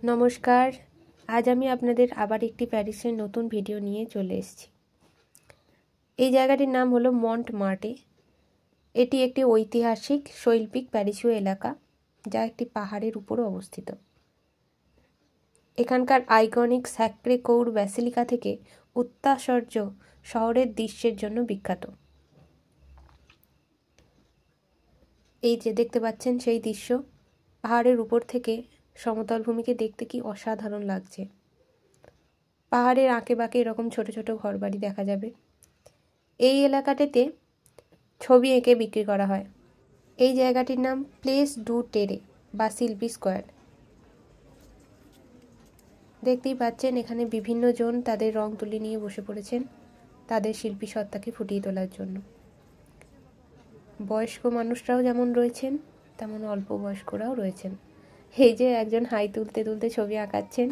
নমস্কার। আজ আমি আপনাদের আবার একটি প্যারিসের নতুন ভিডিও নিয়ে চলে এসেছি। এই জায়গাটির নাম হলো মন্টমার্টে। এটি একটি ঐতিহাসিক শৈল্পিক প্যারিসীয় এলাকা, যা একটি পাহাড়ের উপরে অবস্থিত। এখানকার আইকনিক স্যাক্রে কৌর ব্যাসিলিকা থেকে অত্যাশ্চর্য শহরের দৃশ্যের জন্য বিখ্যাত। এই যে দেখতে পাচ্ছেন সেই দৃশ্য, পাহাড়ের উপর থেকে সমতল ভূমিকে দেখতে কি অসাধারণ লাগছে। পাহাড়ের আঁকে বাঁকে এরকম ছোট ছোট ঘরবাড়ি দেখা যাবে। এই এলাকাটিতে ছবি এঁকে বিক্রি করা হয়। এই জায়গাটির নাম প্লেস ডু টেরে বা শিল্পী স্কোয়ার। দেখতেই পাচ্ছেন এখানে বিভিন্ন জন তাদের রং তুলি নিয়ে বসে পড়েছেন তাদের শিল্পী সত্তাকে ফুটিয়ে তোলার জন্য। বয়স্ক মানুষরাও যেমন রয়েছেন, তেমন অল্প বয়স্করাও রয়েছেন। এই যে একজন হাই তুলতে তুলতে ছবি আঁকাচ্ছেন,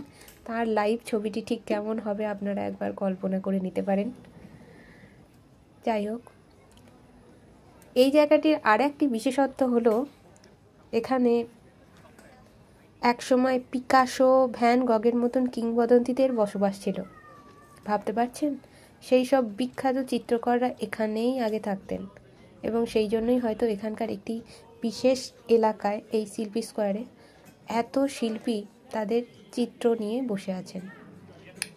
তার লাইভ ছবিটি ঠিক কেমন হবে আপনারা একবার কল্পনা করে নিতে পারেন। যাই হোক, এই জায়গাটির আর একটি বিশেষত্ব হলো এখানে একসময় পিকাসো, ভ্যান গগের মতন কিংবদন্তিদের বসবাস ছিল। ভাবতে পারছেন? সেই সব বিখ্যাত চিত্রকররা এখানেই আগে থাকতেন এবং সেই জন্যই হয়তো এখানকার একটি বিশেষ এলাকায়, এই শিল্পী স্কোয়ারে, এত শিল্পী তাদের চিত্র নিয়ে বসে আছেন।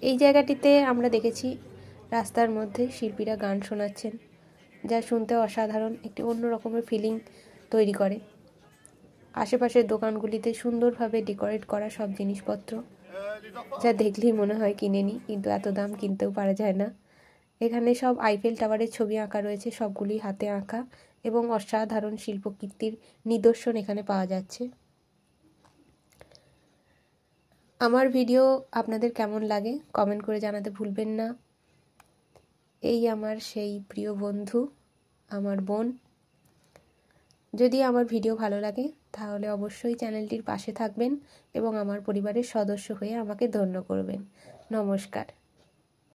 এই জায়গাটিতে আমরা দেখেছি রাস্তার মধ্যে শিল্পীরা গান শোনাচ্ছেন, যা শুনতে অসাধারণ একটি অন্য রকমের ফিলিং তৈরি করে। আশেপাশের দোকানগুলিতে সুন্দরভাবে ডেকোরেট করা সব জিনিসপত্র, যা দেখলেই মনে হয় কিনে নিই, কিন্তু এত দাম কিনতেও পারা যায় না। এখানে সব আইফেল টাওয়ারের ছবি আঁকা রয়েছে, সবগুলি হাতে আঁকা এবং অসাধারণ শিল্পকীর্তির নিদর্শন এখানে পাওয়া যাচ্ছে। আমার ভিডিও আপনাদের কেমন লাগে কমেন্ট করে জানাতে ভুলবেন না। এই আমার সেই প্রিয় বন্ধু, আমার বোন। যদি আমার ভিডিও ভালো লাগে তাহলে অবশ্যই চ্যানেলটির পাশে থাকবেন এবং আমার পরিবারের সদস্য হয়ে আমাকে ধন্য করবেন। নমস্কার।